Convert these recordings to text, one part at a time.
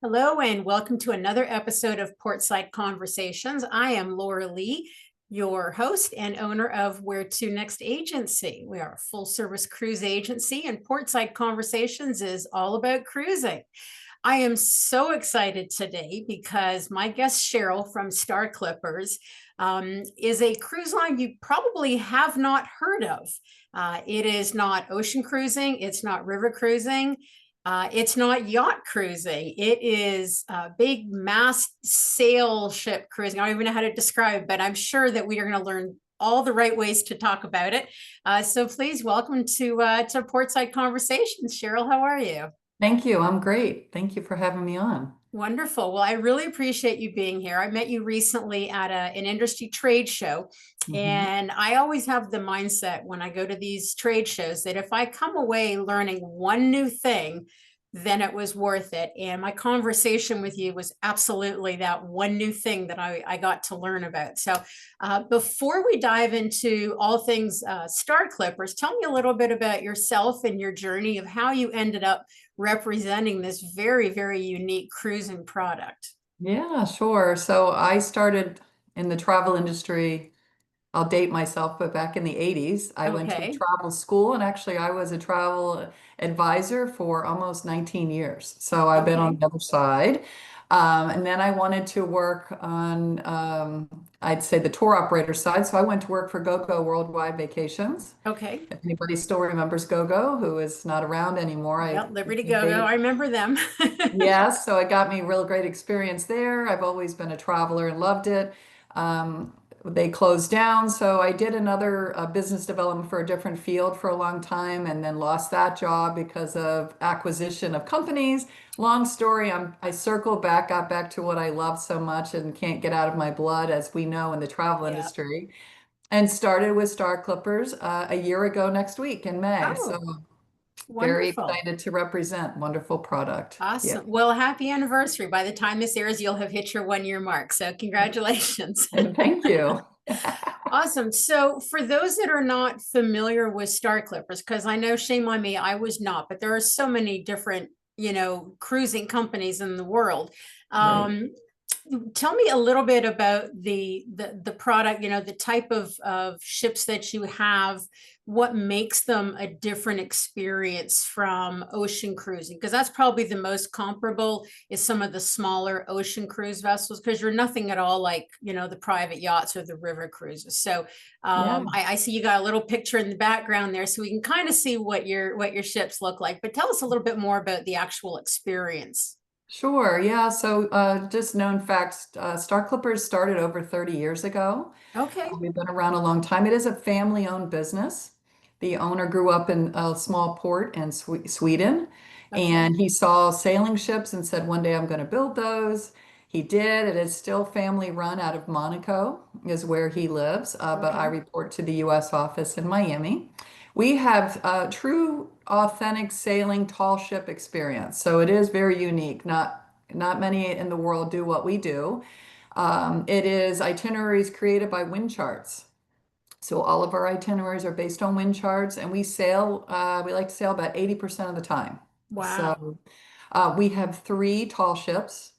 Hello, and welcome to another episode of Portside Conversations. I am Laura Lee, your host and owner of Where to Next Agency. We are a full service cruise agency, and Portside Conversations is all about cruising. I am so excited today because my guest Cheryl from Star Clippers is a cruise line you probably have not heard of. It is not ocean cruising, it's not river cruising. It's not yacht cruising. It is big mast sail ship cruising. I don't even know how to describe it, but I'm sure that we are going to learn all the right ways to talk about it. So please welcome to Portside Conversations. Cheryl, how are you? Thank you. I'm great. Thank you for having me on. Wonderful. Well, I really appreciate you being here. I met you recently at an industry trade show, Mhm. and I always have the mindset when I go to these trade shows that if I come away learning one new thing, then it was worth it. And my conversation with you was absolutely that one new thing that I got to learn about. So, before we dive into all things Star Clippers, tell me a little bit about yourself and your journey of how you ended up representing this very, very unique cruising product. Yeah, sure. So I started in the travel industry. I'll date myself, but back in the 80s, I went to a Okay. travel school and actually I was a travel advisor for almost 19 years. So I've been on Okay. the other side. And then I wanted to work on, I'd say, the tour operator side. So I went to work for GoGo Worldwide Vacations. Okay. If anybody still remembers GoGo, who is not around anymore, Yep. Liberty Go Go. they I remember them. Yes, so it got me real great experience there. I've always been a traveler and loved it. They closed down, so I did another business development for a different field for a long time, and then lost that job because of acquisition of companies. Long story, I circled back, got back to what I love so much and can't get out of my blood, as we know in the travel Yeah. industry, and started with Star Clippers a year ago next week in May. So Oh, very wonderful. excited to represent. Wonderful product. Yeah. Awesome. Well, happy anniversary. By the time this airs, you'll have hit your 1 year mark. So, congratulations. And thank you. Awesome. So, for those that are not familiar with Star Clippers, because I know, shame on me, I was not, but there are so many different, cruising companies in the world. Right. Um, Tell me a little bit about the product, the type of ships that you have, what makes them a different experience from ocean cruising, because that's probably the most comparable is some of the smaller ocean cruise vessels, because you're nothing at all like the private yachts or the river cruises. So Yeah. I see you got a little picture in the background there, so we can kind of see what your ships look like, but tell us a little bit more about the actual experience. Sure. Yeah. So just known facts, Star Clippers started over 30 years ago. Okay. We've been around a long time. It is a family-owned business. The owner grew up in a small port in Sweden, Okay. and he saw sailing ships and said, one day I'm going to build those. He did. It is still family run out of Monaco, is where he lives, but I Okay. report to the U.S. office in Miami. We have true, authentic sailing tall ship experience, so it is very unique. Not many in the world do what we do. It is itineraries created by wind charts. So all of our itineraries are based on wind charts, and we like to sail about 80% of the time. Wow. So we have three tall ships.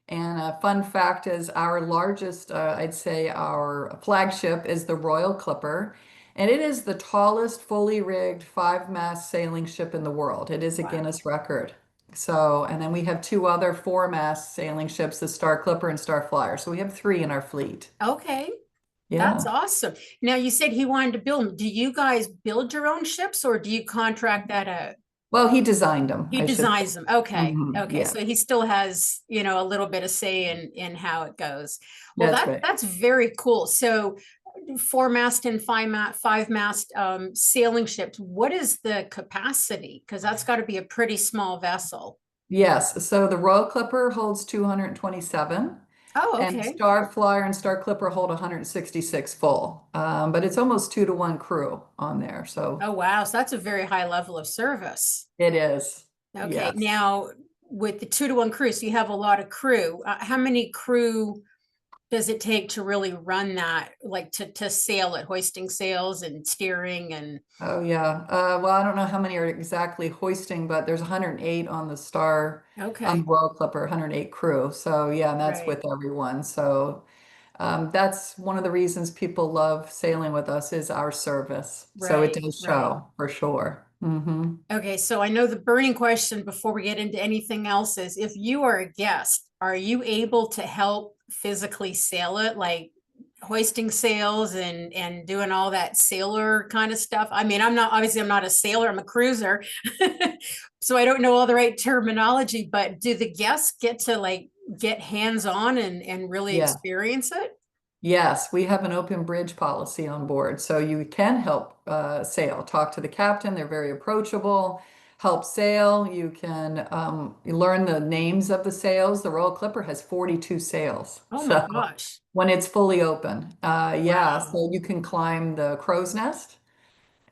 And a fun fact is our largest, I'd say our flagship is the Royal Clipper. And it is the tallest fully rigged five-mast sailing ship in the world. It is a Wow. Guinness record. So, and then we have two other four-mast sailing ships, the Star Clipper and Star Flyer. So we have three in our fleet. Okay. That's Yeah. awesome. Now you said he wanted to build them. Do you guys build your own ships or do you contract that out? Well, he designed them, He I should say. designs them. Okay. Okay. Yeah, So he still has, a little bit of say in how it goes. Well, that's right. that's very cool. So four mast and five mast sailing ships. What is the capacity? Because that's got to be a pretty small vessel. Yes. So the Royal Clipper holds 227, Oh, and the okay. Star Flyer and Star Clipper hold 166 full. But it's almost 2-to-1 crew on there. So Oh, wow. So that's a very high level of service. it is. Okay, Yes. now with the 2-to-1 crew, so you have a lot of crew. How many crew does it take to really run that, like to sail it, hoisting sails and steering and Oh yeah. Well, I don't know how many are exactly hoisting, but there's 108 on the Star, on the okay, Royal Clipper, 108 crew. So yeah, and that's right, with everyone. So that's one of the reasons people love sailing with us is our service. So it right, does right. show for sure. Okay, so I know the burning question before we get into anything else is if you are a guest, are you able to help physically sail it, like hoisting sails and doing all that sailor kind of stuff? I mean, I'm not a sailor, I'm a cruiser. So I don't know all the right terminology, but do the guests get to like get hands-on and really Yeah. experience it? Yes, we have an open bridge policy on board, so you can help sail. Talk to the captain; they're very approachable. Help sail. You can learn the names of the sails. The Royal Clipper has 42 sails, Oh my so gosh. when it's fully open, yeah, Wow. so you can climb the crow's nest.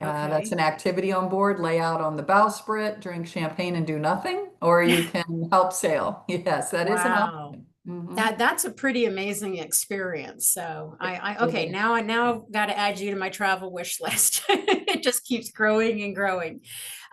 That's Okay. an activity on board. Lay out on the bowsprit, drink champagne, and do nothing, or you can help sail. Yes, that is an Wow. option. Hmm. That's a pretty amazing experience. So I It okay, is. now got to add you to my travel wish list. It just keeps growing and growing.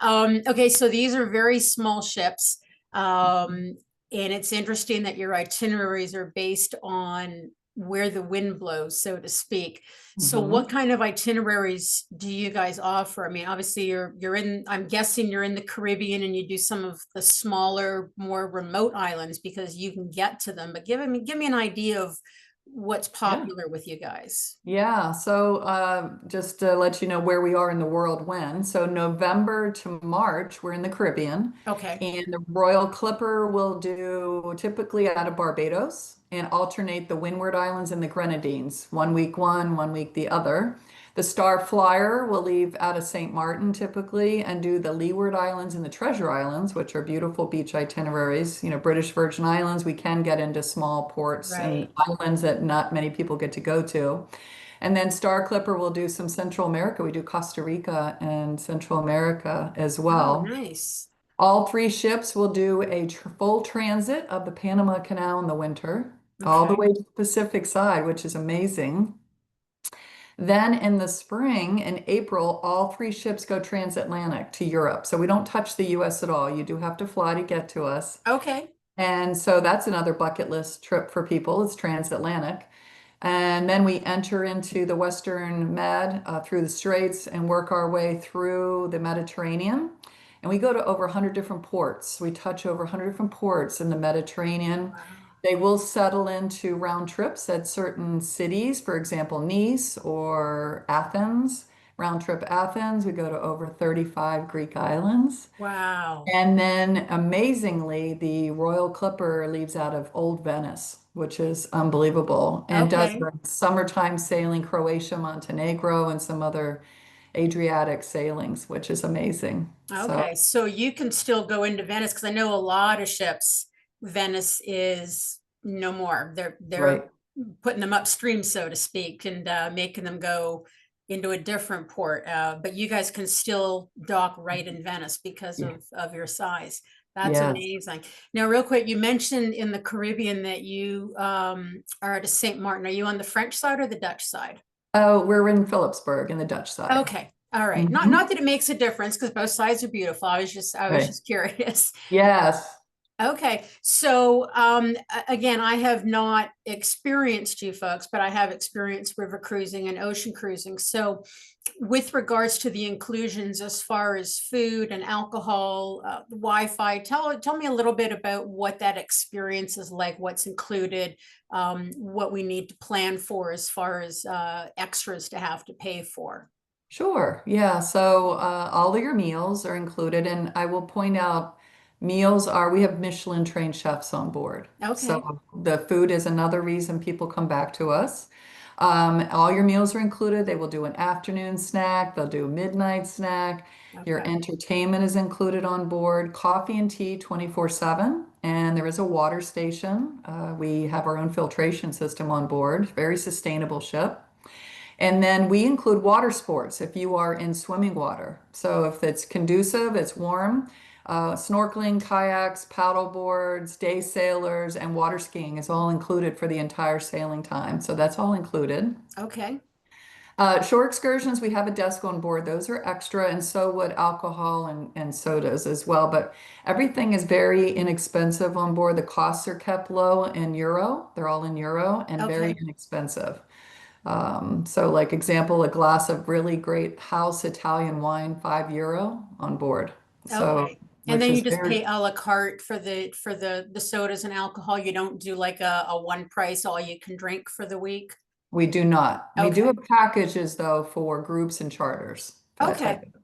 Okay, so these are very small ships. And it's interesting that your itineraries are based on where the wind blows, so to speak. So what Mhm. kind of itineraries do you guys offer? I mean, obviously you're in, I'm guessing you're in the Caribbean and you do some of the smaller, more remote islands because you can get to them. But give me an idea of what's Yeah. popular with you guys. Yeah, so just to let you know where we are in the world when. So November to March, we're in the Caribbean, Okay. and the Royal Clipper will do typically out of Barbados and alternate the Windward Islands and the Grenadines, 1 week one, 1 week the other. The Star Flyer will leave out of St. Martin typically and do the Leeward Islands and the Treasure Islands, which are beautiful beach itineraries. British Virgin Islands, we can get into small ports and Right. islands that not many people get to go to. And then Star Clipper will do some Central America. We do Costa Rica and Central America as Oh, well. nice. All three ships will do a full transit of the Panama Canal in the winter, all the Okay. way to the Pacific side, which is amazing. Then in the spring, in April, all three ships go transatlantic to Europe. So we don't touch the US at all. You do have to fly to get to us. Okay. And so that's another bucket list trip for people. It's transatlantic. And then we enter into the Western Med through the Straits and work our way through the Mediterranean. And we go to over 100 different ports. We touch over 100 different ports in the Mediterranean. Wow. They will settle into round trips at certain cities, for example, Nice or Athens. Round trip Athens, we go to over 35 Greek islands. Wow. And then amazingly, the Royal Clipper leaves out of Old Venice, which is unbelievable, and does Okay. the summertime sailing Croatia, Montenegro, and some other Adriatic sailings, which is amazing. So, Okay. So you can still go into Venice because I know a lot of ships, Venice is no more. They're right. putting them upstream, so to speak, and making them go into a different port. But you guys can still dock right in Venice because Yeah. of your size. That's Yes. amazing. Now, real quick, you mentioned in the Caribbean that you are at a St. Martin. Are you on the French side or the Dutch side? Oh, we're in Phillipsburg in the Dutch side. Okay. All right. Hmm. Not that it makes a difference because both sides are beautiful. I was Right. just curious. Yes. Okay. So again, I have not experienced you folks, but I have experienced river cruising and ocean cruising. So with regards to the inclusions as far as food and alcohol, Wi-Fi, tell me a little bit about what that experience is like, what's included, what we need to plan for as far as extras to have to pay for. Sure. Yeah. So all of your meals are included. And I will point out meals are, we have Michelin trained chefs on board. Okay. So the food is another reason people come back to us. All your meals are included. They will do an afternoon snack, they'll do a midnight snack. Your Okay. entertainment is included on board, coffee and tea 24/7. And there is a water station. We have our own filtration system on board, very sustainable ship. And then we include water sports if you are in swimming water. So if it's conducive, it's warm, Snorkeling, kayaks, paddle boards, day sailors, and water skiing is all included for the entire sailing time. So that's all included. Okay. Shore excursions, we have a desk on board. Those are extra, and so would alcohol and sodas as well. But everything is very inexpensive on board. The costs are kept low in euro. They're all in euro and very Okay. inexpensive. So like example, a glass of really great house Italian wine, €5 on board. So, Okay. And which then you is just very, pay a la carte for the sodas and alcohol. You don't do like a one price all you can drink for the week. we do not. We do Okay. have packages though for groups and charters, that type Okay. of.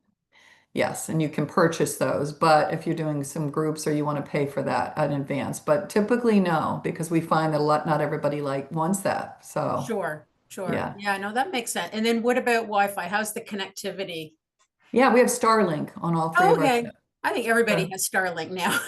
Yes, and you can purchase those, but if you're doing some groups or you want to pay for that in advance, but typically no, because we find that not everybody like wants that. So, Sure. Sure. yeah. Yeah, no, that makes sense. And then what about Wi-Fi? How's the connectivity? Yeah, we have Starlink on all three Oh, of our okay. ships. I think everybody So, has Starlink now.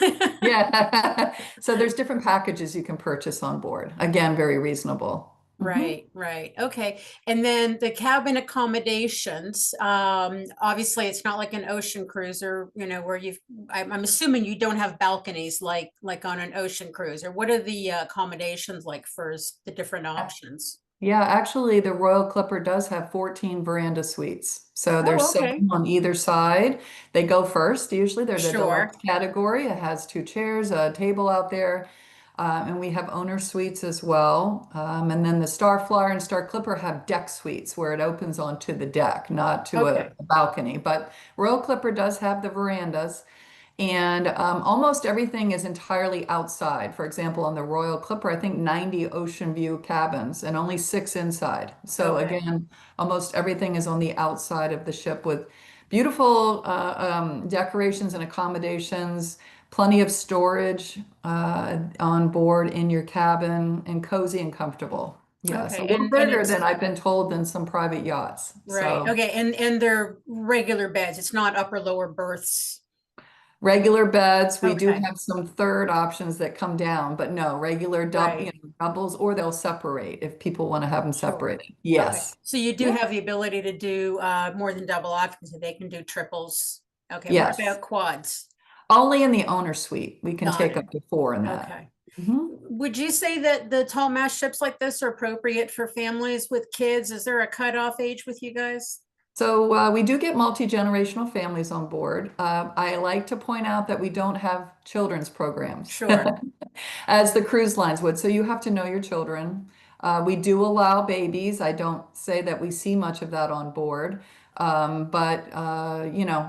yeah. So there's different packages you can purchase on board. Again, very reasonable. Mhm. Right, right. Okay. And then the cabin accommodations, obviously it's not like an ocean cruiser, where I'm assuming you don't have balconies like on an ocean cruiser. What are the accommodations like for the different options? Yeah, actually, the Royal Clipper does have 14 veranda suites. So Oh, there's okay. seven on either side. They go first. Usually they're the deluxe Sure. category. It has two chairs, a table out there, and we have owner suites as well. And then the Starflyer and Star Clipper have deck suites where it opens onto the deck, not to Okay. a balcony. But Royal Clipper does have the verandas. And almost everything is entirely outside. For example, on the Royal Clipper, I think 90 ocean view cabins and only six inside. So Okay. again, almost everything is on the outside of the ship with beautiful decorations and accommodations, plenty of storage on board in your cabin, and cozy and comfortable. Yes, a Okay. little And bigger it's than I've been told than some private yachts. right. So. Okay. And they're regular beds. It's not upper lower berths. Regular beds, we do Okay. have some third options that come down, but no, regular Right. doubles, or they'll separate if people want to have them Sure. separated. Okay. Yes. So you do Yeah. have the ability to do more than double occupancy. They can do triples. Okay. What Yes. about quads? Only in the owner suite. We can Got take it. up to four in that. Okay. Mhm. Would you say that the tall mast ships like this are appropriate for families with kids? Is there a cutoff age with you guys? So we do get multi-generational families on board. I like to point out that we don't have children's programs, Sure. as the cruise lines would. So you have to know your children. We do allow babies. I don't say that we see much of that on board, but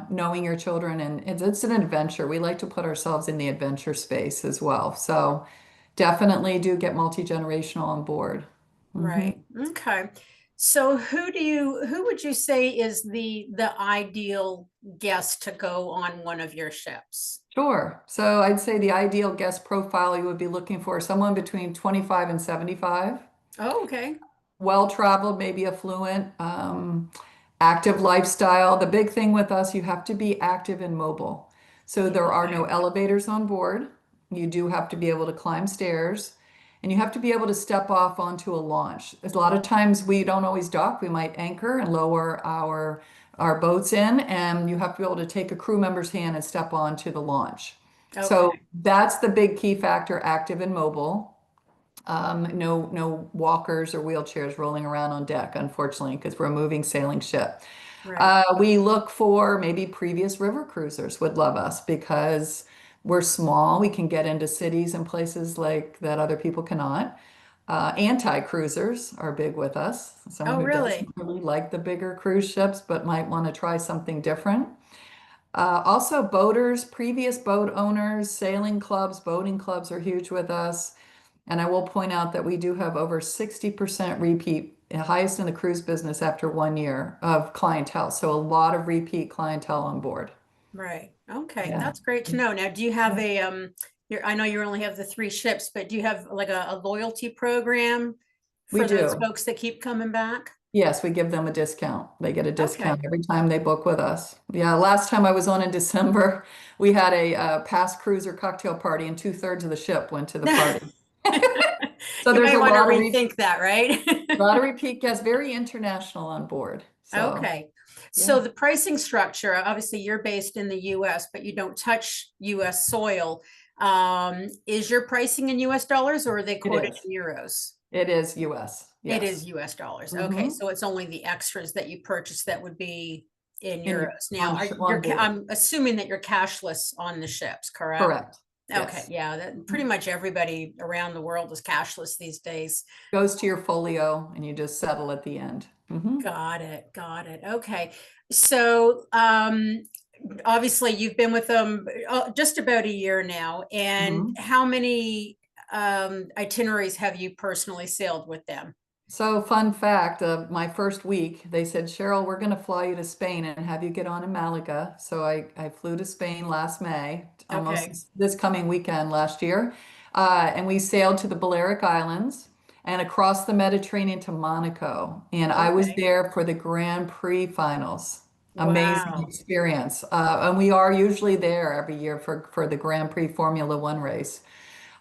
knowing your children, and it's an adventure. We like to put ourselves in the adventure space as well. So definitely do get multi-generational on board. Mhm. Right. Okay. So who would you say is the ideal guest to go on one of your ships? Sure. So I'd say the ideal guest profile you would be looking for someone between 25 and 75, Oh, okay. well-traveled, maybe affluent, active lifestyle. The big thing with us, you have to be active and mobile. So there are no Okay. elevators on board. You do have to be able to climb stairs, and you have to be able to step off onto a launch. A lot of times we don't always dock. We might anchor and lower our boats in, and you have to be able to take a crew member's hand and step onto the launch. So Okay. that's the big key factor, active and mobile. No walkers or wheelchairs rolling around on deck, unfortunately, because we're a moving sailing ship. Right. We look for maybe previous river cruisers would love us because we're small. We can get into cities and places like that other people cannot. Anti-cruisers are big with us. Someone Oh, who doesn't really? really like the bigger cruise ships but might want to try something different. Also, boaters, previous boat owners, sailing clubs, boating clubs are huge with us. And I will point out that we do have over 60% repeat, highest in the cruise business after 1 year of clientele. So a lot of repeat clientele on board. Right. Okay. Yeah. That's great to know. Now, do you have Yeah. I know you only have the three ships, but do you have like a loyalty program We for those do. folks that keep coming back? Yes, we give them a discount. They get a discount Okay. every time they book with us. Yeah, last time I was on in December, we had a past cruiser cocktail party, and two-thirds of the ship went to the party. So You there's might a want to lot of rethink that, right? lot of repeat guests, very international on board. So Okay. So Yeah, the pricing structure, obviously you're based in the US, but you don't touch US soil. Is your pricing in US dollars or are they it quoted is. in euros? It is US. It Yes. is US dollars. Okay, Hmm. so it's only the extras that you purchase that would be in In euros. Now, on board. I'm assuming that you're cashless on the ships, correct? Correct. Okay, Yes. yeah, that Mhm. pretty much everybody around the world is cashless these days. Goes to your folio and you just settle at the end. Hmm. Got it. Got it. Okay. So, obviously you've been with them just about a year now. And Hmm. how many itineraries have you personally sailed with them? So, fun fact, my first week, they said, Cheryl, we're going to fly you to Spain and have you get on in Malaga. So I flew to Spain last May, almost Okay. this coming weekend last year. And we sailed to the Balearic Islands and across the Mediterranean to Monaco. And I was Okay. there for the Grand Prix finals. Amazing Wow. experience. And we are usually there every year for the Grand Prix Formula One race.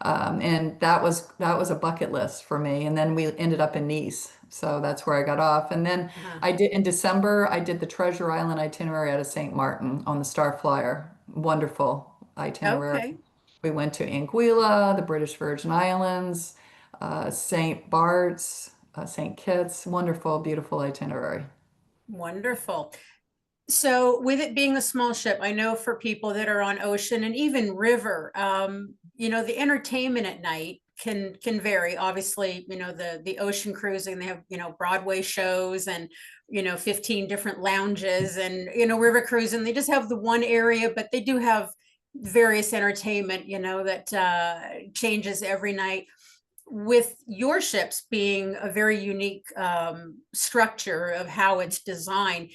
And that was a bucket list for me. And then we ended up in Nice. So that's where I got off. And then Uh-huh. I did in December, I did the Treasure Island itinerary out of St. Martin on the Star Flyer. Wonderful itinerary. Okay. We went to Anguilla, the British Virgin Islands, St. Bart's, St. Kitts. Wonderful, beautiful itinerary. Wonderful. So, with it being a small ship, I know for people that are on ocean and even river, the entertainment at night can vary. Obviously, the ocean cruising, they have, Broadway shows and 15 different lounges and river cruising, they just have the one area, but they do have various entertainment, that changes every night. With your ships being a very unique structure of how it's designed,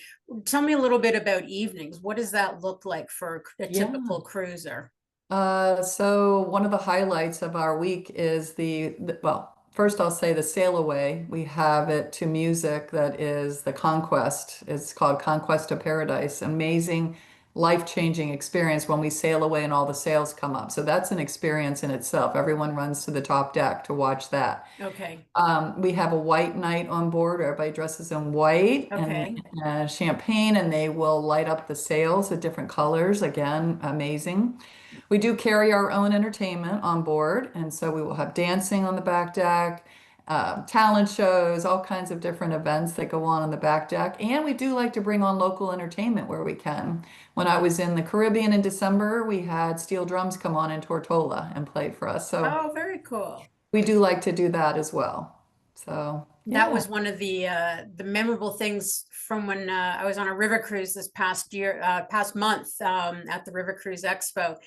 tell me a little bit about evenings. What does that look like for a Yeah. typical cruiser? So one of the highlights of our week is well, first I'll say the sail away. We have it to music that is the Conquest. It's called Conquest of Paradise. Amazing, life-changing experience when we sail away and all the sails come up. So that's an experience in itself. Everyone runs to the top deck to watch that. Okay. We have a white night on board. Everybody dresses in white and Okay. champagne, and they will light up the sails with different colors. Again, amazing. We do carry our own entertainment on board, and so we will have dancing on the back deck, talent shows, all kinds of different events that go on the back deck. And we do like to bring on local entertainment where we can. When I was in the Caribbean in December, we had steel drums come on in Tortola and play for us. So Oh, very cool. we do like to do that as well. So That yeah. was one of the memorable things from when I was on a river cruise this past month at the River Cruise Expo.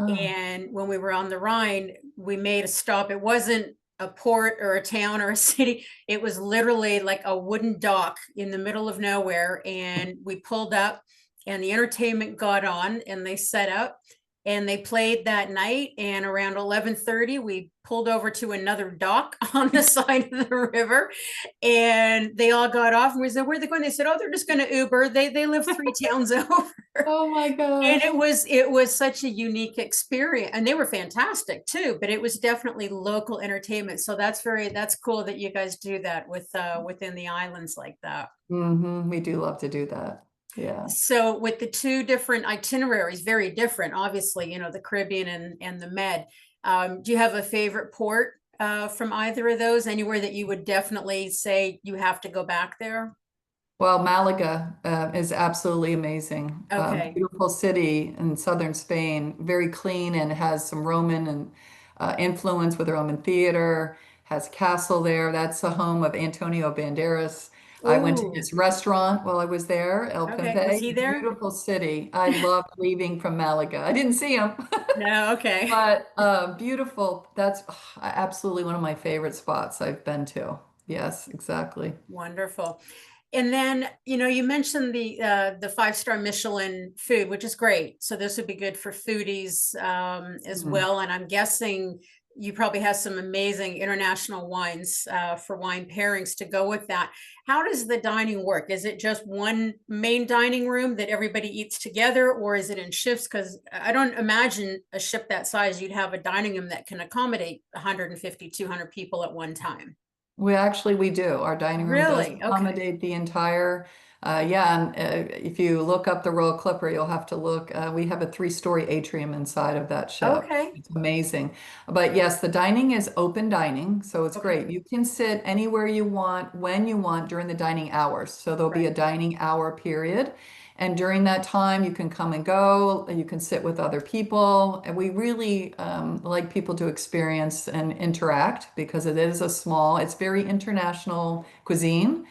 Oh, And when we were on the Rhine, we made a stop. It wasn't a port or a town or a city. It was literally like a wooden dock in the middle of nowhere. And we pulled up and the entertainment got on and they set up and they played that night. And around 11:30, we pulled over to another dock on the side of the river and they all got off and we said, where are they going? They said, oh, they're just going to Uber. They live 3 towns over. oh my And gosh. it was such a unique experience and they were fantastic too, but it was definitely local entertainment. So that's cool that you guys do that within the islands like that. We do love to do that. Yeah. So with the two different itineraries, very different, obviously, the Caribbean and the Med. Do you have a favorite port from either of those? Anywhere that you would definitely say you have to go back there? Well, Malaga is absolutely amazing. Okay. Beautiful city in southern Spain, very clean and has some Roman and influence with Roman theater, has a castle there. That's the home of Antonio Banderas. I went to Oh, his restaurant while I was there, El okay. Was Pempe. he there? Beautiful city. I loved leaving from Malaga. I didn't see him. No, okay. But beautiful. That's absolutely one of my favorite spots I've been to. Yes, exactly. Wonderful. And then, you mentioned the 5-star Michelin food, which is great. So this would be good for foodies as Mhm. well. And I'm guessing you probably have some amazing international wines for wine pairings to go with that. How does the dining work? Is it just one main dining room that everybody eats together, or is it in shifts? Because I don't imagine a ship that size, you'd have a dining room that can accommodate 150, 200 people at one time. We do. Our dining room does Really? Okay. accommodate the entire. Yeah, and if you look up the Royal Clipper, you'll have to look. We have a three-story atrium inside of that ship. Okay. It's amazing. But yes, the dining is open dining, so it's Okay. great. You can sit anywhere you want, when you want during the dining hours. So there'll be a Right. dining hour period. And during that time, you can come and go, you can sit with other people. And we really like people to experience and interact because it's very international cuisine.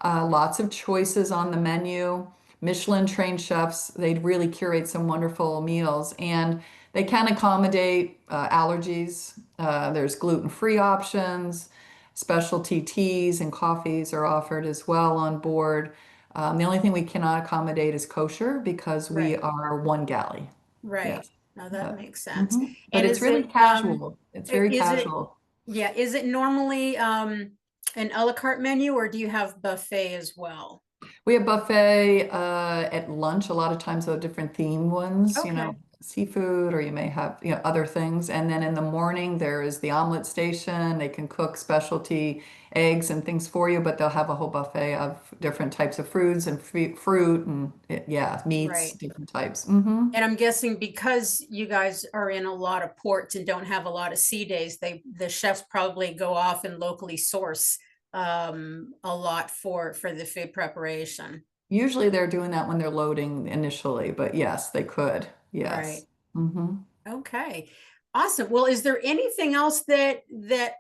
Lots of choices on the menu. Michelin trained chefs, they really curate some wonderful meals and they can accommodate allergies. There's gluten-free options, specialty teas and coffees are offered as well on board. The only thing we cannot accommodate is kosher because we Right. are one galley. Right. Yes. Now that But, makes sense. mhm. But And it's is really it casual. It's very is it casual. yeah, is it normally an a la carte menu or do you have buffet as well? We have buffet at lunch. A lot of times, they're different theme ones, Okay. seafood, or you may have, other things. And then in the morning, there is the omelet station. They can cook specialty eggs and things for you, but they'll have a whole buffet of different types of fruits and fruit and yeah, meats, Right. different types. Hmm. And I'm guessing because you guys are in a lot of ports and don't have a lot of sea days, the chefs probably go off and locally source a lot for the food preparation. Usually, they're doing that when they're loading initially, but yes, they could. Yes. Right. Hmm. Okay. Awesome. Well, is there anything else that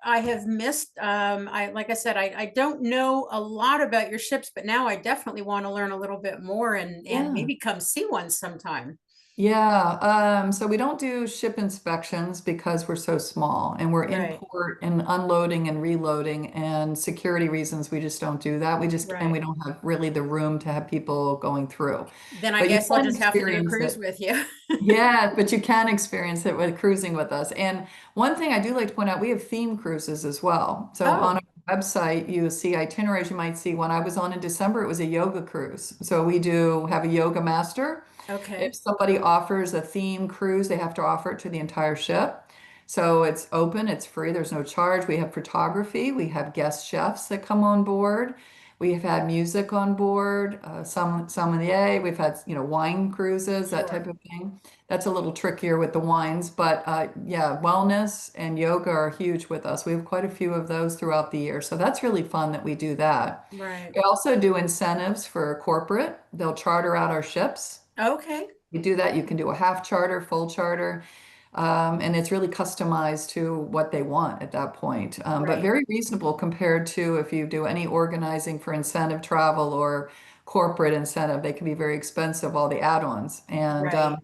I have missed? I like I said, I don't know a lot about your ships, but now I definitely want to learn a little bit more and Yeah. maybe come see one sometime. Yeah, so we don't do ship inspections because we're so small and we're in Right. port and unloading and reloading and security reasons we just don't do that. And we Right. don't have really the room to have people going through. Then I But you guess I'll can just have to do a experience cruise it. with you. Yeah, but you can experience it with cruising with us. And one thing I do like to point out, we have theme cruises as well. So on Oh, our website, you see itineraries. You might see one I was on in December, it was a yoga cruise. So we do have a yoga master. If okay. somebody offers a theme cruise, they have to offer it to the entire ship. So it's open, it's free, there's no charge. We have photography, we have guest chefs that come on board. We have had music on board, some sommelier. We've had, wine cruises, that type Sure. of thing. That's a little trickier with the wines, but yeah, wellness and yoga are huge with us. We have quite a few of those throughout the year, so that's really fun that we do that. Right. We also do incentives for corporate. They'll charter out our ships. Okay. You do that, you can do a half charter, full charter, and it's really customized to what they want at that point. But Right. very reasonable compared to if you do any organizing for incentive travel or corporate incentive, they can be very expensive, all the add-ons. And Right.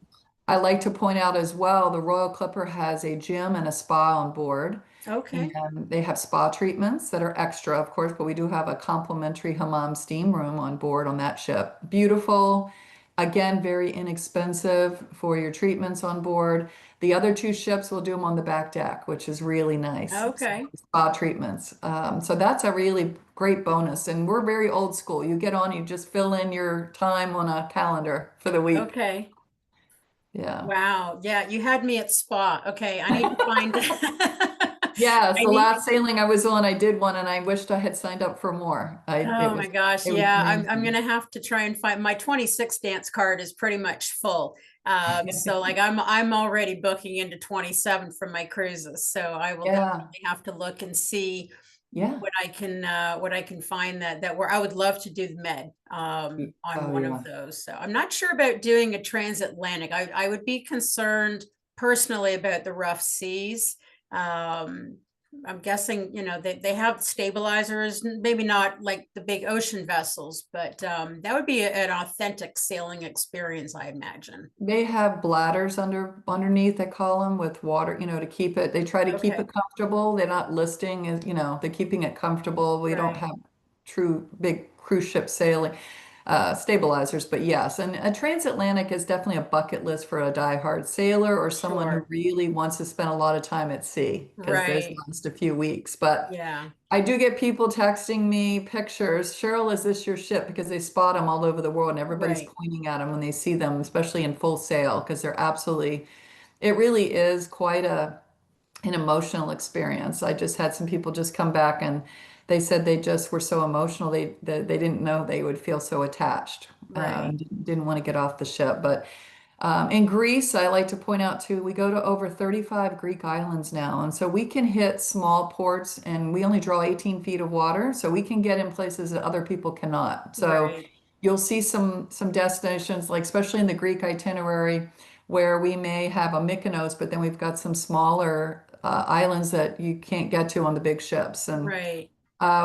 I like to point out as well, the Royal Clipper has a gym and a spa on board. Okay. And they have spa treatments that are extra, of course, but we do have a complimentary hammam steam room on board on that ship. Beautiful. Again, very inexpensive for your treatments on board. The other two ships will do them on the back deck, which is really nice. So, Okay. spa treatments. So that's a really great bonus. And we're very old school. You get on, you just fill in your time on a calendar for the week. Okay. Yeah. Wow. Yeah, you had me at spa. Okay, I need to find Yes, I the need last sailing I was on, I did one and I wished I had signed up for more. oh my gosh. It was Yeah, I'm amazing. gonna have to try and find my 26 dance card is pretty much full. So like I'm already booking into 27 for my cruises. So I will Yeah, definitely have to look and see yeah. what I can find that where I would love to do the med on Oh one of yeah. those. So I'm not sure about doing a transatlantic. I would be concerned personally about the rough seas. Um, I'm guessing, they have stabilizers, maybe not like the big ocean vessels, but that would be an authentic sailing experience, I imagine. They have bladders underneath, they call them, with water, to keep it. They try to keep Okay, it comfortable. They're not listing, they're keeping it comfortable. We don't right, have true big cruise ship sailing stabilizers, but yes. And a transatlantic is definitely a bucket list for a diehard sailor or someone who sure, really wants to spend a lot of time at sea because there's right, just a few weeks. But yeah, I do get people texting me pictures. Cheryl, is this your ship? Because they spot them all over the world and everybody's right, pointing at them when they see them, especially in full sail, because it really is quite an emotional experience. I just had some people just come back and they said they just were so emotional. They didn't know they would feel so attached. Right. Didn't want to get off the ship. But in Greece, I like to point out too, we go to over 35 Greek islands now. And so we can hit small ports and we only draw 18 feet of water. So we can get in places that other people cannot. So Right. you'll see some destinations, like especially in the Greek itinerary, where we may have a Mykonos, but then we've got some smaller islands that you can't get to on the big ships. And Right.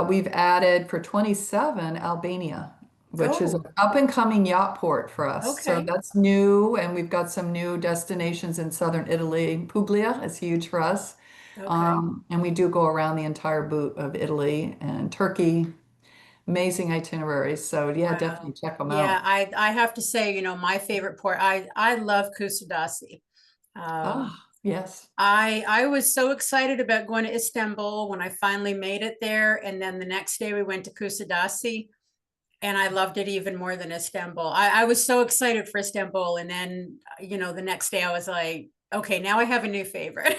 we've added for 27 Albania, which is an Oh, up and coming yacht port for us. So okay. that's new, and we've got some new destinations in southern Italy. Puglia is huge for us. Okay. And we do go around the entire boot of Italy and Turkey. Amazing itineraries. So yeah, Wow. definitely check them Yeah, out. I have to say, my favorite port, I love Kusadasi. Ah, yes. I was so excited about going to Istanbul when I finally made it there, and then the next day we went to Kusadasi, and I loved it even more than Istanbul. I was so excited for Istanbul, and then the next day I was like, okay, now I have a new favorite.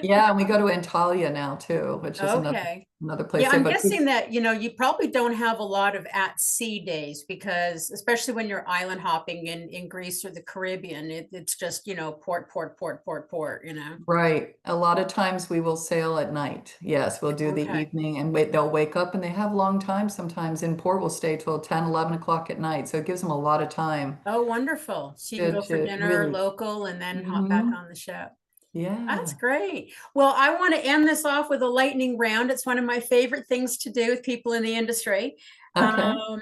Yeah, and we go to Antalya now too, which is Okay. another place Yeah, there. I'm But guessing that, you probably don't have a lot of at sea days because especially when you're island hopping in Greece or the Caribbean, it's just, port, port, port, port, port. right. A lot of times we will sail at night. Yes, we'll do the Okay. evening and wait, they'll wake up and they have long times sometimes in port. We'll stay till 10, 11 o'clock at night. So it gives them a lot of time Oh, wonderful. So you can go for to dinner really, local and then hop back Mhm. on the ship. That's Yeah. great. Well, I want to end this off with a lightning round. It's one of my favorite things to do with people in the industry. Okay. Um,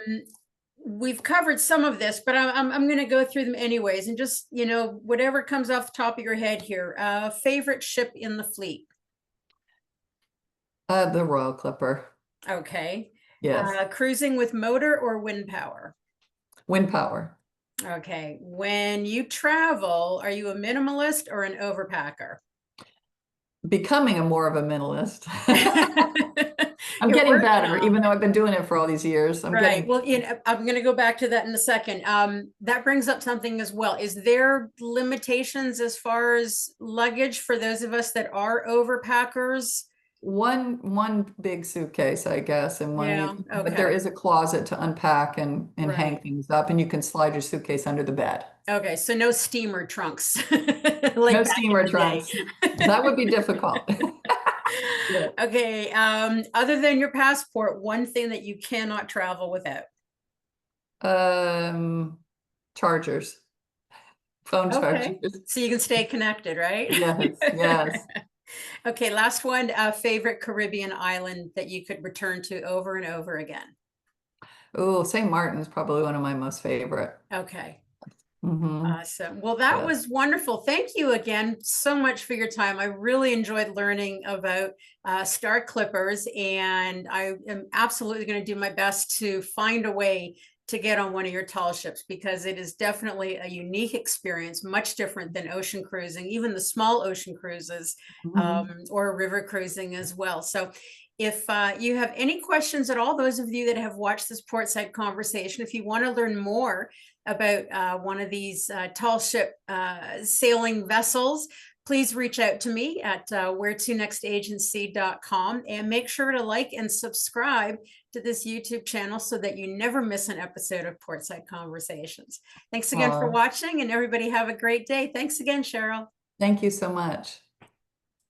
we've covered some of this, but I'm going to go through them anyways, and just whatever comes off the top of your head here. Favorite ship in the fleet? The Royal Clipper. Okay. Yes. Cruising with motor or wind power? Wind power. Okay. When you travel, are you a minimalist or an overpacker? Becoming a more of a minimalist. I'm You're getting working better, on even it. though I've been doing it for all these years. I'm Right. getting Well, I'm going to go back to that in a second. That brings up something as well. Is there limitations as far as luggage for those of us that are overpackers? one big suitcase, I guess, and Yeah. but there Okay. is a closet to unpack and hang Right. things up, and you can slide your suitcase under the bed. Okay. So no steamer trunks like No back in steamer the day. trunks. That would be difficult. Yeah. Okay. Other than your passport, one thing that you cannot travel without. Um, chargers, phone Okay. chargers. So you can stay connected, right? Yes, yes. Okay, last one. Favorite Caribbean island that you could return to over and over again. Oh, St. Martin's probably one of my most favorite. Okay, Hmm. awesome. Well, that Yeah. was wonderful. Thank you again so much for your time. I really enjoyed learning about Star Clippers, and I am absolutely going to do my best to find a way to get on one of your tall ships because it is definitely a unique experience, much different than ocean cruising, even the small ocean cruises Mhm. or river cruising as well. So if you have any questions at all, those of you that have watched this Portside Conversation, if you want to learn more about one of these tall ship sailing vessels, please reach out to me at where2nextagency.com and make sure to like and subscribe to this YouTube channel so that you never miss an episode of Portside Conversations. Thanks again for Aw, watching, and everybody have a great day. Thanks again, Cheryl. thank you so much.